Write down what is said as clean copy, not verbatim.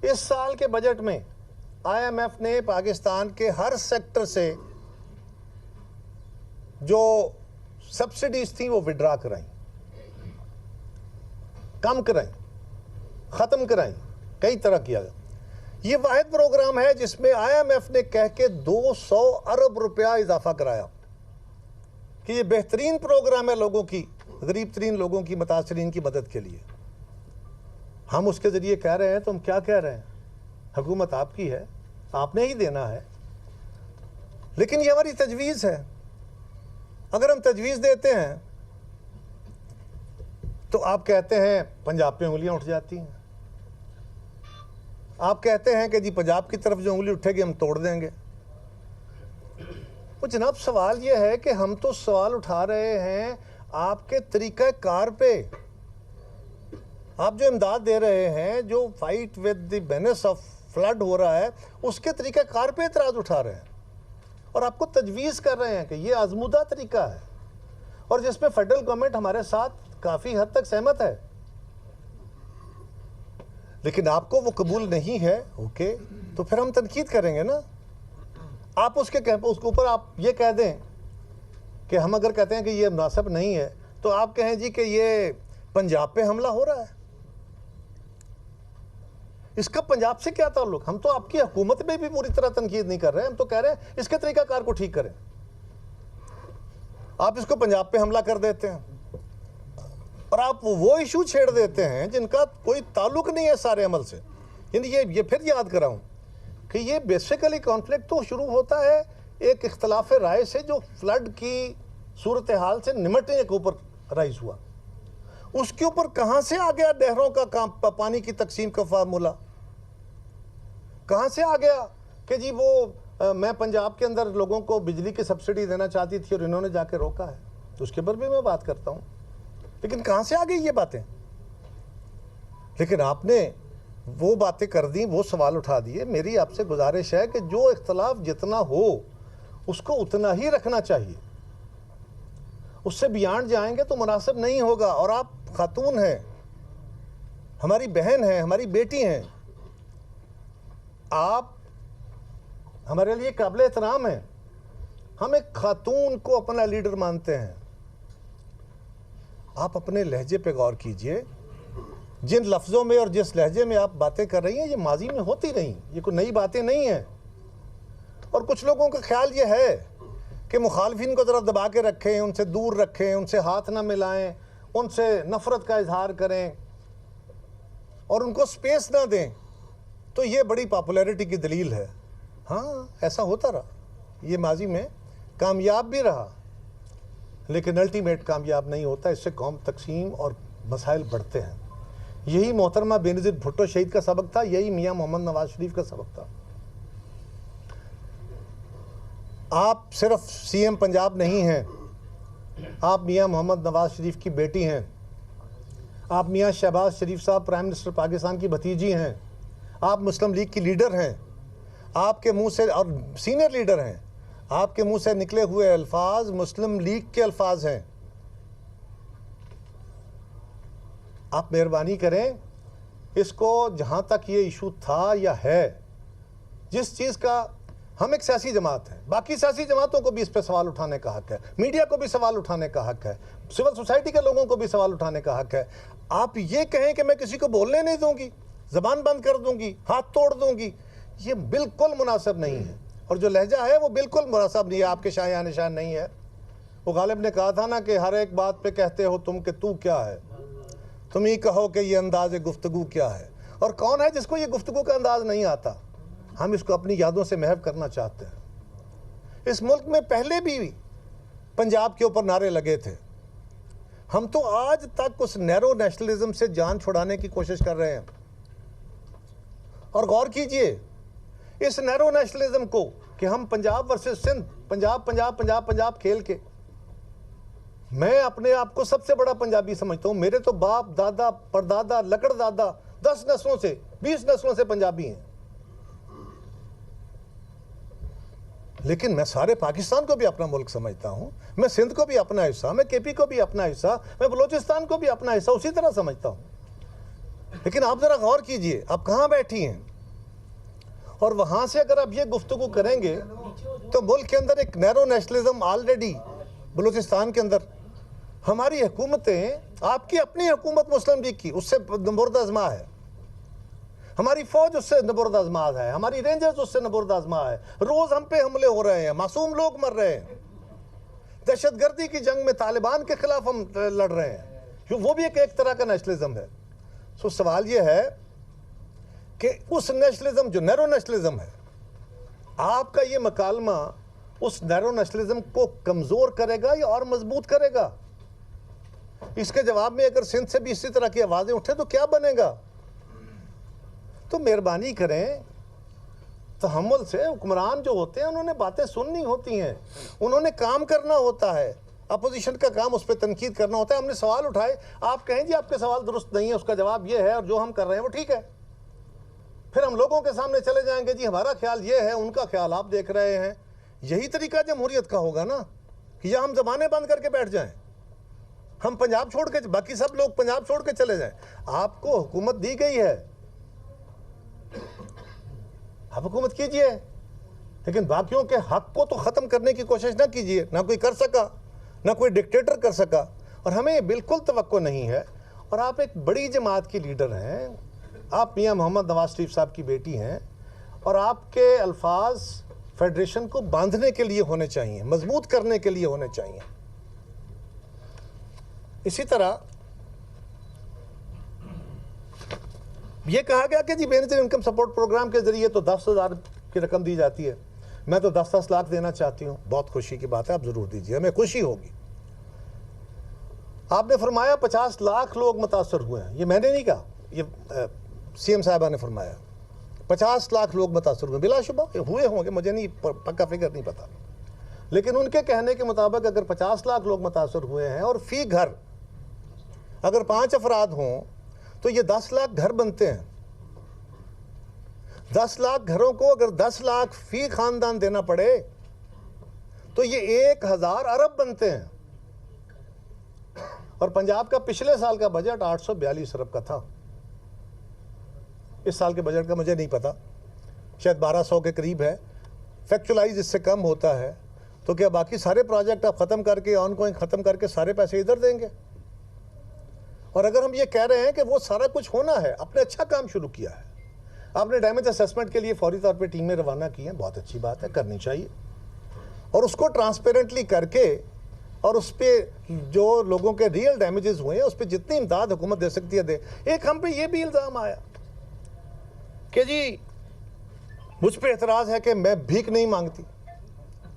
اس سال کے بجٹ میں آئی ایم ایف نے پاکستان کے ہر سیکٹر سے جو سبسڈیز تھیں وہ وڈرا کرائیں، کم کرائیں، ختم کرائیں، کئی طرح کیا گیا۔ یہ واحد پروگرام ہے جس میں آئی ایم ایف نے کہہ کے 200 ارب روپیہ اضافہ کرایا کہ یہ بہترین پروگرام ہے لوگوں کی، غریب ترین لوگوں کی، متاثرین کی مدد کے لیے۔ ہم اس کے ذریعے کہہ رہے ہیں تو ہم کیا کہہ رہے ہیں؟ حکومت آپ کی ہے، آپ نے ہی دینا ہے، لیکن یہ ہماری تجویز ہے۔ اگر ہم تجویز دیتے ہیں تو آپ کہتے ہیں پنجاب پہ انگلیاں اٹھ جاتی ہیں، آپ کہتے ہیں کہ جی پنجاب کی طرف جو انگلی اٹھے گی ہم توڑ دیں گے۔ وہ جناب سوال یہ ہے کہ ہم تو سوال اٹھا رہے ہیں آپ کے طریقہ کار پہ۔ آپ جو امداد دے رہے ہیں، جو fight with the menace of flood ہو رہا ہے، اس کے طریقہ کار پہ اعتراض اٹھا رہے ہیں اور آپ کو تجویز کر رہے ہیں کہ یہ آزمودہ طریقہ ہے اور جس پہ فیڈرل گورنمنٹ ہمارے ساتھ کافی حد تک سہمت ہے، لیکن آپ کو وہ قبول نہیں ہے، اوکے، تو پھر ہم تنقید کریں گے نا۔ آپ اس کے اوپر آپ یہ کہہ دیں کہ ہم اگر کہتے ہیں کہ یہ مناسب نہیں ہے تو آپ کہیں جی کہ یہ پنجاب پہ حملہ ہو رہا ہے۔ اس کا پنجاب سے کیا تعلق؟ ہم تو آپ کی حکومت میں بھی پوری طرح تنقید نہیں کر رہے ہیں، ہم تو کہہ رہے ہیں اس کے طریقہ کار کو ٹھیک کریں۔ آپ اس کو پنجاب پہ حملہ کر دیتے ہیں اور آپ وہ ایشو چھیڑ دیتے ہیں جن کا کوئی تعلق نہیں ہے سارے عمل سے۔ یعنی یہ پھر یاد کراؤں کہ یہ بیسیکلی کانفلکٹ تو شروع ہوتا ہے ایک اختلاف رائے سے جو فلڈ کی صورتحال سے نمٹنے کے اوپر رائز ہوا۔ اس کے اوپر کہاں سے آ گیا نہروں کا کام، پانی کی تقسیم کا فارمولہ؟ کہاں سے آ گیا کہ جی وہ میں پنجاب کے اندر لوگوں کو بجلی کی سبسڈی دینا چاہتی تھی اور انہوں نے جا کے روکا ہے؟ تو اس کے اوپر بھی میں بات کرتا ہوں، لیکن کہاں سے آ گئی یہ باتیں؟ لیکن آپ نے وہ باتیں کر دیں، وہ سوال اٹھا دیے۔ میری آپ سے گزارش ہے کہ جو اختلاف جتنا ہو اس کو اتنا ہی رکھنا چاہیے، اس سے بیانڈ جائیں گے تو مناسب نہیں ہوگا۔ اور آپ خاتون ہیں، ہماری بہن ہیں، ہماری بیٹی ہیں، آپ ہمارے لیے قابل احترام ہیں۔ ہم ایک خاتون کو اپنا لیڈر مانتے ہیں۔ آپ اپنے لہجے پہ غور کیجئے، جن لفظوں میں اور جس لہجے میں آپ باتیں کر رہی ہیں یہ ماضی میں ہوتی رہیں، یہ کوئی نئی باتیں نہیں ہیں۔ اور کچھ لوگوں کا خیال یہ ہے کہ مخالفین کو ذرا دبا کے رکھیں، ان سے دور رکھیں، ان سے ہاتھ نہ ملائیں، ان سے نفرت کا اظہار کریں اور ان کو سپیس نہ دیں، تو یہ بڑی پاپولیرٹی کی دلیل ہے۔ ہاں ایسا ہوتا رہا، یہ ماضی میں کامیاب بھی رہا، لیکن الٹیمیٹ کامیاب نہیں ہوتا، اس سے قوم تقسیم اور مسائل بڑھتے ہیں۔ یہی محترمہ بینظیر بھٹو شہید کا سبق تھا، یہی میاں محمد نواز شریف کا سبق تھا۔ آپ صرف سی ایم پنجاب نہیں ہیں، آپ میاں محمد نواز شریف کی بیٹی ہیں، آپ میاں شہباز شریف صاحب پرائم منسٹر پاکستان کی بھتیجی ہیں، آپ مسلم لیگ کی لیڈر ہیں، آپ کے منہ سے اور سینئر لیڈر ہیں، آپ کے منہ سے نکلے ہوئے الفاظ مسلم لیگ کے الفاظ ہیں۔ آپ مہربانی کریں، اس کو جہاں تک یہ ایشو تھا یا ہے، جس چیز کا ہم ایک سیاسی جماعت ہیں، باقی سیاسی جماعتوں کو بھی اس پہ سوال اٹھانے کا حق ہے، میڈیا کو بھی سوال اٹھانے کا حق ہے، سول سوسائٹی کے لوگوں کو بھی سوال اٹھانے کا حق ہے۔ آپ یہ کہیں کہ میں کسی کو بولنے نہیں دوں گی، زبان بند کر دوں گی، ہاتھ توڑ دوں گی، یہ بالکل مناسب نہیں ہے، اور جو لہجہ ہے وہ بالکل مناسب نہیں ہے، آپ کے شایان نشان نہیں ہے۔ وہ غالب نے کہا تھا نا کہ ہر ایک بات پہ کہتے ہو تم کہ تو کیا ہے، تم ہی کہو کہ یہ انداز گفتگو کیا ہے۔ اور کون ہے جس کو یہ گفتگو کا انداز نہیں آتا؟ ہم اس کو اپنی یادوں سے محو کرنا چاہتے ہیں۔ اس ملک میں پہلے بھی پنجاب کے اوپر نعرے لگے تھے، ہم تو آج تک اس نیرو نیشنلزم سے جان چھڑانے کی کوشش کر رہے ہیں۔ اور غور کیجئے اس نیرو نیشنلزم کو کہ ہم پنجاب ورسز سندھ، پنجاب پنجاب پنجاب پنجاب کھیل کے، میں اپنے آپ کو سب سے بڑا پنجابی سمجھتا ہوں۔ میرے تو باپ، دادا، پردادا، لکڑ دادا 10 نسلوں سے 20 نسلوں سے پنجابی ہیں، لیکن میں سارے پاکستان کو بھی اپنا ملک سمجھتا ہوں، میں سندھ کو بھی اپنا حصہ، میں کے پی کو بھی اپنا حصہ، میں بلوچستان کو بھی اپنا حصہ اسی طرح سمجھتا ہوں۔ لیکن آپ ذرا غور کیجئے آپ کہاں بیٹھی ہیں، اور وہاں سے اگر آپ یہ گفتگو کریں گے تو ملک کے اندر ایک نیرو نیشنلزم آلریڈی بلوچستان کے اندر، ہماری حکومتیں، آپ کی اپنی حکومت مسلم لیگ کی اس سے نبرد آزما ہے، ہماری فوج اس سے نبرد آزما ہے، ہماری رینجرز اس سے نبرد آزما ہے، روز ہم پہ حملے ہو رہے ہیں، معصوم لوگ مر رہے ہیں، دہشت گردی کی جنگ میں طالبان کے خلاف ہم لڑ رہے ہیں، وہ بھی ایک طرح کا نیشنلزم ہے۔ سو سوال یہ ہے کہ اس نیشنلزم جو نیرو نیشنلزم ہے، آپ کا یہ مکالمہ اس نیرو نیشنلزم کو کمزور کرے گا یا اور مضبوط کرے گا؟ اس کے جواب میں اگر سندھ سے بھی اسی طرح کی آوازیں اٹھیں تو کیا بنے گا؟ تو مہربانی کریں، تحمل سے، حکمران جو ہوتے ہیں انہوں نے باتیں سننی ہوتی ہیں، انہوں نے کام کرنا ہوتا ہے، اپوزیشن کا کام اس پہ تنقید کرنا ہوتا ہے۔ ہم نے سوال اٹھائے، آپ کہیں جی آپ کے سوال درست نہیں ہے، اس کا جواب یہ ہے اور جو ہم کر رہے ہیں وہ ٹھیک ہے، پھر ہم لوگوں کے سامنے چلے جائیں گے جی ہمارا خیال یہ ہے، ان کا خیال آپ دیکھ رہے ہیں۔ یہی طریقہ جمہوریت کا ہوگا نا، کہ یا ہم زبانیں بند کر کے بیٹھ جائیں، ہم پنجاب چھوڑ کے، باقی سب لوگ پنجاب چھوڑ کے چلے جائیں۔ آپ کو حکومت دی گئی ہے، آپ حکومت کیجئے، لیکن باقیوں کے حق کو تو ختم کرنے کی کوشش نہ کیجئے۔ نہ کوئی کر سکا، نہ کوئی ڈکٹیٹر کر سکا، اور ہمیں یہ بالکل توقع نہیں ہے۔ اور آپ ایک بڑی جماعت کی لیڈر ہیں، آپ میاں محمد نواز شریف صاحب کی بیٹی ہیں، اور آپ کے الفاظ فیڈریشن کو باندھنے کے لیے ہونے چاہیے، مضبوط کرنے کے لیے ہونے چاہیے۔ اسی طرح یہ کہا گیا کہ جی مینیجر انکم سپورٹ پروگرام کے ذریعے تو 10,000 کی رقم دی جاتی ہے، میں تو 10 لاکھ دینا چاہتی ہوں۔ بہت خوشی کی بات ہے، آپ ضرور دیجیے، ہمیں خوشی ہوگی۔ آپ نے فرمایا 50 لاکھ لوگ متاثر ہوئے ہیں، یہ میں نے نہیں کہا، یہ سی ایم صاحبہ نے فرمایا 50 لاکھ لوگ متاثر ہوئے، بلا شبہ ہوئے ہوں گے، مجھے نہیں پکا فگر نہیں پتا، لیکن ان کے کہنے کے مطابق اگر 50 لاکھ لوگ متاثر ہوئے ہیں اور فی گھر اگر 5 افراد ہوں تو یہ 10 لاکھ گھر بنتے ہیں۔ 10 لاکھ گھروں کو اگر 10 لاکھ فی خاندان دینا پڑے تو یہ 1000 ارب بنتے ہیں، اور پنجاب کا پچھلے سال کا بجٹ 842 ارب کا تھا۔ اس سال کے بجٹ کا مجھے نہیں پتا، شاید 1200 کے قریب ہے، فیکچولائز اس سے کم ہوتا ہے۔ تو کیا باقی سارے پروجیکٹ آپ ختم کر کے، آن گوئنگ ختم کر کے سارے پیسے ادھر دیں گے؟ اور اگر ہم یہ کہہ رہے ہیں کہ وہ سارا کچھ ہونا ہے، آپ نے اچھا کام شروع کیا ہے، آپ نے ڈیمیج اسیسمنٹ کے لیے فوری طور پہ ٹیمیں روانہ کی ہیں، بہت اچھی بات ہے، کرنی چاہیے، اور اس کو ٹرانسپیرنٹلی کر کے، اور اس پہ جو لوگوں کے ریئل ڈیمیجز ہوئے ہیں اس پہ جتنی امداد حکومت دے سکتی ہے دے۔ ایک ہم پہ یہ بھی الزام آیا کہ جی مجھ پہ اعتراض ہے کہ میں بھیک نہیں مانگتی۔